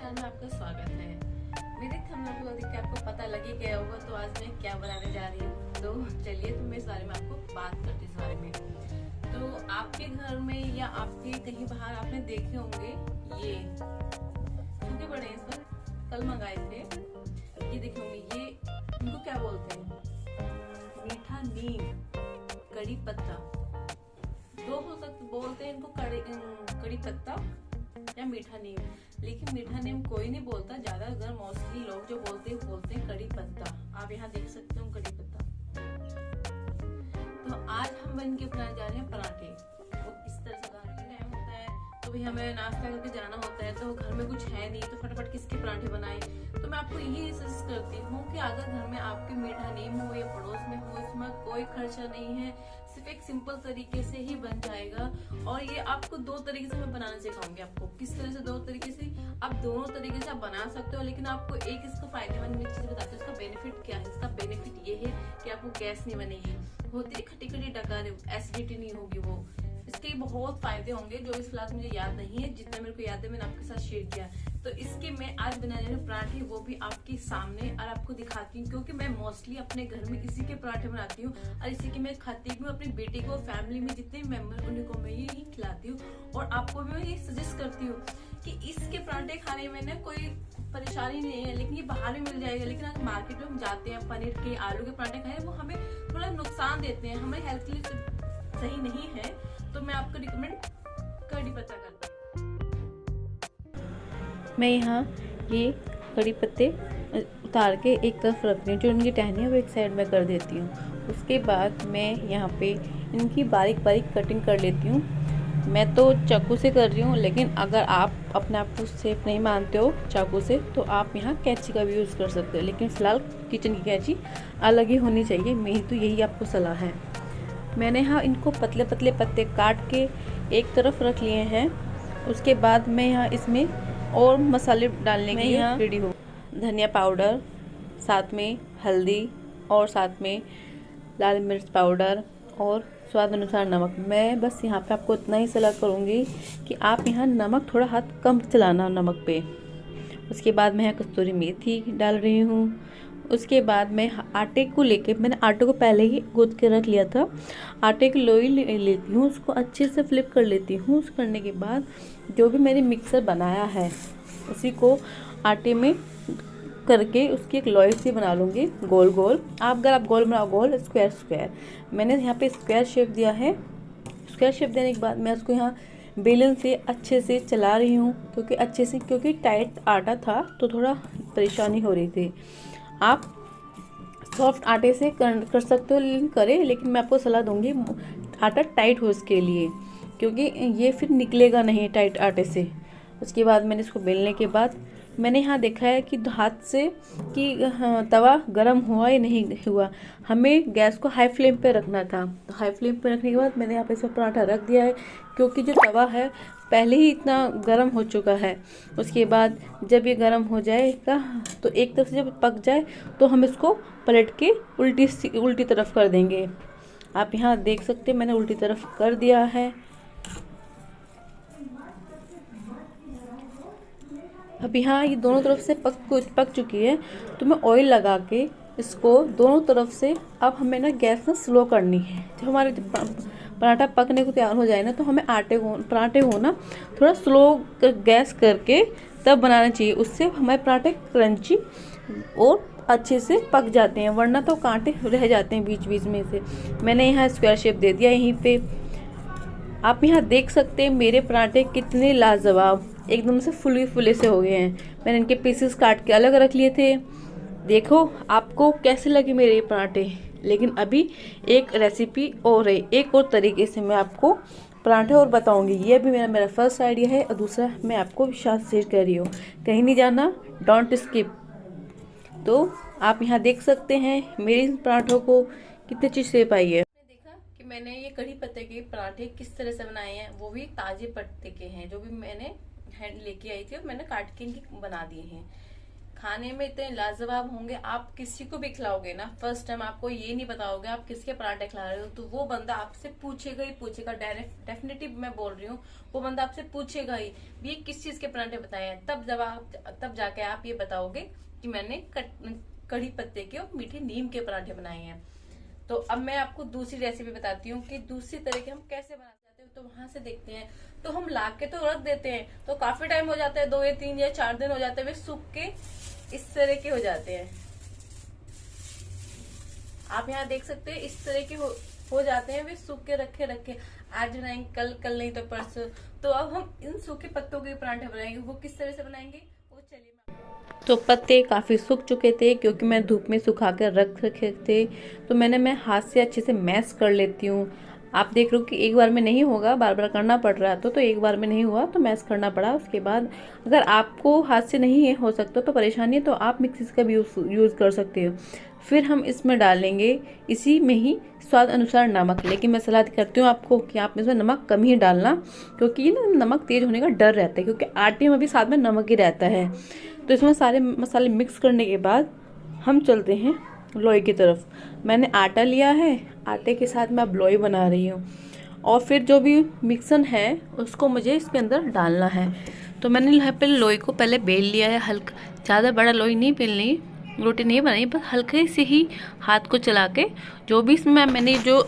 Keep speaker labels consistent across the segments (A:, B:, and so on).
A: Channel में आपका स्वागत है। मेरे थंबनेल को देख के आपको पता लगी गया होगा तो आज मैं क्या बनाने जा रही हूँ। तो चलिए मैं इस बारे में आपको बात करती हूँ। इस बारे में तो आपके घर में या आपके कहीं बाहर आपने देखे होंगे ये सूखे बड़े इस पर कल मंगाए थे। ये देखे होंगे, ये इनको क्या बोलते हैं? मीठा नीम, कड़ी पत्ता। दो बोलते हैं इनको, कड़ी पत्ता या मीठा नीम। लेकिन मीठा नीम कोई नहीं बोलता, ज्यादातर मोस्टली लोग जो बोलते हैं कड़ी पत्ता। आप यहाँ देख सकते हो कड़ी पत्ता। तो आज हम बन के बनाने जा रहे हैं पराठे। वो इस तरह से टाइम होता है तो भी हमें नाश्ता करके जाना होता है, तो घर में कुछ है नहीं तो फटाफट किसके पराठे बनाए। तो मैं आपको यही सजेस्ट करती हूँ कि अगर घर में आपके मीठा नीम हो या पड़ोस में हो, इसमें कोई खर्चा नहीं है, सिर्फ एक सिंपल तरीके से ही बन जाएगा। और ये आपको दो तरीके से मैं बनाना सिखाऊंगी। आपको किस तरह से, दो तरीके से, आप दोनों तरीके से आप बना सकते हो। लेकिन आपको एक इसका फायदेमंद चीज बताती हूँ। इसका बेनिफिट क्या है? इसका बेनिफिट ये है कि आपको गैस नहीं बनेगी, होती है खट्टी खट्टी डकार, एसिडिटी नहीं होगी। वो इसके बहुत फायदे होंगे जो इस फिलहाल मुझे याद नहीं है। जितना मेरे को याद है मैंने आपके साथ शेयर किया। तो इसके मैं आज बना रही हूँ पराठे, वो भी आपके सामने, और आपको दिखाती हूँ क्योंकि मैं मोस्टली अपने घर में इसी के पराठे बनाती हूँ और इसी के मैं खाती हूँ। अपनी बेटी को, फैमिली में जितने मेंबर उन्हीं को मैं यही खिलाती हूँ। और आपको भी मैं ये सजेस्ट करती हूँ कि इसके पराठे खाने में ना कोई परेशानी नहीं है। लेकिन ये बाहर भी मिल जाएगा। लेकिन अगर मार्केट में हम जाते हैं पनीर के, आलू के पराठे खाए, वो हमें थोड़ा नुकसान देते हैं, हमें हेल्थ के लिए सही नहीं है। तो मैं आपको रिकमेंड कड़ी पत्ता करती हूँ। मैं यहाँ ये कड़ी पत्ते उतार के एक तरफ रख रही हूँ, जो इनकी टहनी है वो एक साइड में कर देती हूँ। उसके बाद मैं यहाँ पे इनकी बारीक बारीक कटिंग कर लेती हूँ। मैं तो चाकू से कर रही हूँ, लेकिन अगर आप अपने आप को सेफ नहीं मानते हो चाकू से तो आप यहाँ कैंची का भी यूज़ कर सकते हो। लेकिन फ़िलहाल किचन की कैंची अलग ही होनी चाहिए, मेरी तो यही आपको सलाह है। मैंने यहाँ इनको पतले पतले पत्ते काट के एक तरफ रख लिए हैं। उसके बाद मैं यहाँ इसमें और मसाले डालने के लिए रेडी हूँ। धनिया पाउडर, साथ में हल्दी और साथ में लाल मिर्च पाउडर और स्वाद अनुसार नमक। मैं बस यहाँ पे आपको इतना ही सलाह करूँगी कि आप यहाँ नमक थोड़ा हाथ कम चलाना नमक पे। उसके बाद मैं यहाँ कस्तूरी मेथी डाल रही हूँ। उसके बाद मैं आटे को लेके, मैंने आटे को पहले ही गूंथ के रख लिया था। आटे की लोई ले लेती हूँ, उसको अच्छे से फ्लिप कर लेती हूँ। उस करने के बाद जो भी मैंने मिक्सर बनाया है उसी को आटे में करके उसकी एक लोई सी बना लूँगी गोल गोल। अगर आप गोल बनाओ, गोल, स्क्वायर स्क्वायर। मैंने यहाँ पे स्क्वायर शेप दिया है। स्क्वायर शेप देने के बाद मैं उसको यहाँ बेलन से अच्छे से चला रही हूँ, क्योंकि टाइट आटा था तो थोड़ा परेशानी हो रही थी। आप सॉफ्ट आटे से कर सकते हो, लेकिन मैं आपको सलाह दूंगी आटा टाइट हो इसके लिए, क्योंकि ये फिर निकलेगा नहीं टाइट आटे से। उसके बाद मैंने इसको बेलने के बाद मैंने यहाँ देखा है कि हाथ से कि तवा गरम हुआ या नहीं हुआ। हमें गैस को हाई फ्लेम पे रखना था। तो हाई फ्लेम पे रखने के बाद मैंने यहाँ पे इस पर पराठा रख दिया है, क्योंकि जो तवा है पहले ही इतना गर्म हो चुका है। उसके बाद जब ये गर्म हो जाएगा तो एक तरफ से जब पक जाए तो हम इसको पलट के उल्टी तरफ कर देंगे। आप यहाँ देख सकते हैं मैंने उल्टी तरफ कर दिया है। अब यहाँ ये दोनों तरफ से पक चुकी है, तो मैं ऑयल लगा के इसको दोनों तरफ से, अब हमें ना गैस ना स्लो करनी है। जब हमारे पराठा पकने को तैयार हो जाए ना, तो हमें पराठे को ना थोड़ा स्लो गैस करके तब बनाना चाहिए। उससे हमारे पराठे क्रंची और अच्छे से पक जाते हैं, वरना तो कांटे रह जाते हैं बीच बीच में से। मैंने यहाँ स्क्वायर शेप दे दिया यहीं पे। आप यहाँ देख सकते हैं मेरे पराठे कितने लाजवाब एकदम से फुले से हो गए हैं। मैंने इनके पीसेस काट के अलग रख लिए थे। देखो आपको कैसे लगे मेरे ये पराठे। लेकिन अभी एक रेसिपी और है, एक और तरीके से मैं आपको पराठे और बताऊंगी। ये भी मेरा फर्स्ट आइडिया है और दूसरा मैं आपको विश्वास शेयर कर रही हूँ। कहीं नहीं जाना, डोंट स्किप। तो आप यहाँ देख सकते हैं मेरे इन पराठों को कितनी अच्छी शेप आई है। कि मैंने ये कड़ी पत्ते के पराठे किस तरह से बनाए हैं, वो भी ताजे पत्ते के हैं, जो भी मैंने लेके आई थी और मैंने काट के इनकी बना दिए हैं। खाने में इतने लाजवाब होंगे, आप किसी को भी खिलाओगे ना, फर्स्ट टाइम आपको ये नहीं बताओगे आप किसके पराठे खिला रहे हो, तो वो बंदा आपसे पूछेगा ही पूछेगा, डेफिनेटली मैं बोल रही हूँ, वो बंदा आपसे पूछेगा ही ये किस चीज के पराठे बताए हैं। तब जाके आप ये बताओगे कि मैंने कड़ी पत्ते के और मीठे नीम के पराठे बनाए हैं। तो अब मैं आपको दूसरी रेसिपी बताती हूँ कि दूसरी तरह के हम कैसे बनाते हैं, तो वहां से देखते हैं। तो हम ला के तो रख देते हैं, तो काफी टाइम हो जाता है, 2 या 3 या 4 दिन हो जाते हैं, वे सूख के इस तरह के हो जाते हैं। आप यहाँ देख सकते हैं इस तरह के हो जाते हैं, वे सूख के रखे आज बनाएंगे, कल नहीं तो परसों। तो अब हम इन सूखे पत्तों के पराठे बनाएंगे, वो किस तरह से बनाएंगे वो चलिए। तो पत्ते काफ़ी सूख चुके थे क्योंकि मैं धूप में सुखा कर रख रखे थे, तो मैं हाथ से अच्छे से मैश कर लेती हूँ। आप देख रहे हो कि एक बार में नहीं होगा, बार बार करना पड़ रहा है, तो एक बार में नहीं हुआ तो मैश करना पड़ा। उसके बाद अगर आपको हाथ से नहीं हो सकता तो परेशानी है, तो आप मिक्सी का भी यूज़ कर सकते हो। फिर हम इसमें डालेंगे इसी में ही स्वाद अनुसार नमक, लेकिन मैं सलाह करती हूँ आपको कि आप इसमें नमक कम ही डालना, क्योंकि ना नमक तेज होने का डर रहता है, क्योंकि आटे में भी साथ में नमक ही रहता है। तो इसमें सारे मसाले मिक्स करने के बाद हम चलते हैं लोई की तरफ। मैंने आटा लिया है, आटे के साथ मैं अब लोई बना रही हूँ, और फिर जो भी मिक्सन है उसको मुझे इसके अंदर डालना है। तो मैंने यहाँ पे लोई को पहले बेल लिया है, हल्का, ज़्यादा बड़ा लोई नहीं बेलनी, रोटी नहीं बनाई, बस हल्के से ही हाथ को चला के जो भी इसमें मैंने जो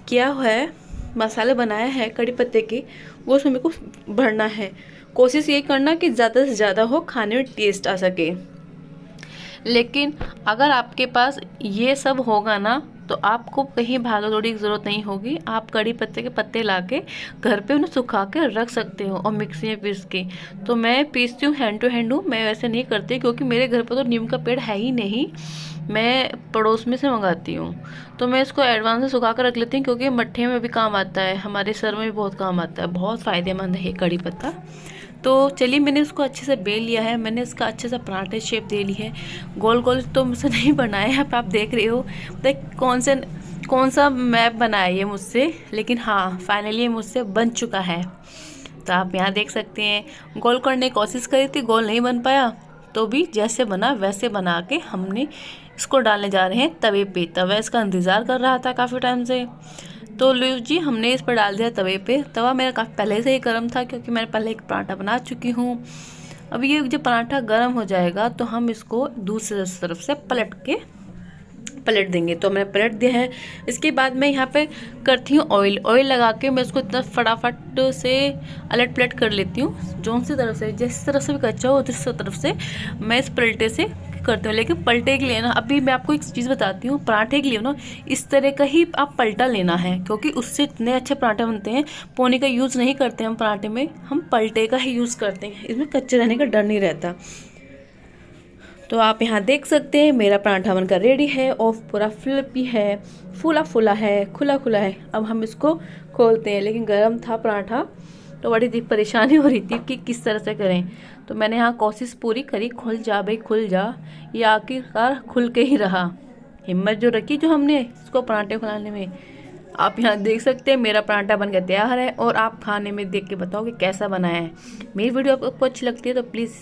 A: किया हुआ है, मसाले बनाया है कड़ी पत्ते की, वो उसमें मेरे को भरना है। कोशिश ये करना कि ज़्यादा से ज़्यादा हो, खाने में टेस्ट आ सके। लेकिन अगर आपके पास ये सब होगा ना, तो आपको कहीं भागा दौड़ी की ज़रूरत नहीं होगी। आप कड़ी पत्ते के पत्ते लाके घर पे उन्हें सुखा के रख सकते हो और मिक्सी में पीस के। तो मैं पीसती हूँ हैंड टू हैंड हूँ, मैं वैसे नहीं करती क्योंकि मेरे घर पर तो नीम का पेड़ है ही नहीं, मैं पड़ोस में से मंगाती हूँ। तो मैं इसको एडवांस में सुखा कर रख लेती हूँ, क्योंकि मट्ठे में भी काम आता है, हमारे सर में भी बहुत काम आता है, बहुत फ़ायदेमंद है ये कड़ी पत्ता। तो चलिए, मैंने इसको अच्छे से बेल लिया है, मैंने इसका अच्छे से पराठे शेप दे ली है। गोल गोल तो मुझसे नहीं बनाया है, आप देख रहे हो देख कौन सा मैप बनाया ये मुझसे, लेकिन हाँ फाइनली मुझसे बन चुका है। तो आप यहाँ देख सकते हैं, गोल करने की कोशिश करी थी, गोल नहीं बन पाया, तो भी जैसे बना वैसे बना के हमने इसको डालने जा रहे हैं तवे पे। तवा इसका इंतज़ार कर रहा था काफ़ी टाइम से, तो लो जी हमने इस पर डाल दिया तवे पे। तवा मेरा काफ़ी पहले से ही गर्म था, क्योंकि मैंने पहले एक पराठा बना चुकी हूँ। अब ये जब पराठा गर्म हो जाएगा तो हम इसको दूसरी तरफ से पलट देंगे। तो मैंने पलट दिया है। इसके बाद मैं यहाँ पे करती हूँ ऑयल लगा के मैं इसको इतना फटाफट से अलट पलट कर लेती हूँ, जोन सी तरफ से, जिस तरफ से भी कच्चा हो जिस तरफ से मैं इस पलटे से करती हूँ। लेकिन पलटे के लिए ना, अभी मैं आपको एक चीज़ बताती हूँ, पराठे के लिए ना इस तरह का ही आप पलटा लेना है, क्योंकि उससे इतने अच्छे पराठे बनते हैं। पोने का यूज़ नहीं करते हम पराठे में, हम पलटे का ही यूज़ करते हैं, इसमें कच्चे रहने का डर नहीं रहता। तो आप यहाँ देख सकते हैं मेरा पराठा बनकर रेडी है और पूरा फ्लिपी है, फूला फूला है, खुला खुला है। अब हम इसको खोलते हैं, लेकिन गर्म था पराठा तो बड़ी परेशानी हो रही थी कि किस तरह से करें। तो मैंने यहाँ कोशिश पूरी करी, खुल जा भाई खुल जा, ये आखिरकार खुल के ही रहा। हिम्मत जो रखी जो हमने इसको पराठे खुलाने में। आप यहाँ देख सकते हैं मेरा पराठा बन के तैयार है, और आप खाने में देख के बताओ कि कैसा बना है। मेरी वीडियो आपको अच्छी लगती है तो प्लीज़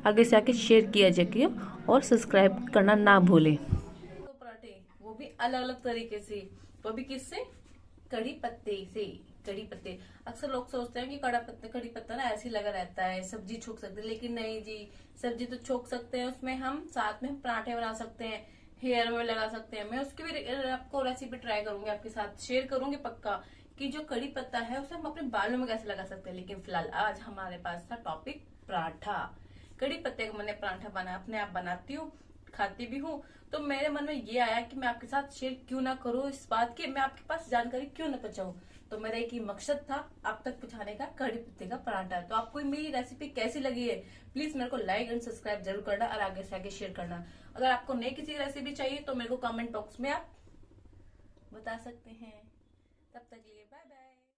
A: आगे से आके शेयर किया जाए और सब्सक्राइब करना ना भूलें। तो पराठे वो भी अलग अलग तरीके से, वो भी किससे, कड़ी पत्ते से। कड़ी पत्ते, अक्सर लोग सोचते हैं कि कड़ी पत्ता ना ऐसे ही लगा रहता है, सब्जी छोक सकते हैं, लेकिन नहीं जी, सब्जी तो छोक सकते हैं, उसमें हम साथ में पराठे बना सकते हैं, हेयर में लगा सकते हैं। मैं उसकी भी आपको रेसिपी ट्राई करूंगी, आपके साथ शेयर करूंगी पक्का, कि जो कड़ी पत्ता है उसे हम अपने बालों में कैसे लगा सकते हैं। लेकिन फिलहाल आज हमारे पास था टॉपिक पराठा। कड़ी पत्ते का मैंने पराठा बना, अपने आप बनाती हूँ, खाती भी हूँ। तो मेरे मन में ये आया कि मैं आपके साथ शेयर क्यों ना करूँ इस बात की, मैं आपके पास जानकारी क्यों ना पहुंचाऊं। तो मेरा एक ही मकसद था आप तक पहुंचाने का, कड़ी पत्ते का पराठा। तो आपको मेरी रेसिपी कैसी लगी है प्लीज मेरे को लाइक एंड सब्सक्राइब जरूर करना, और आगे से आगे शेयर करना। अगर आपको नई किसी रेसिपी चाहिए तो मेरे को कमेंट बॉक्स में आप बता सकते हैं। तब तक के लिए बाय बाय।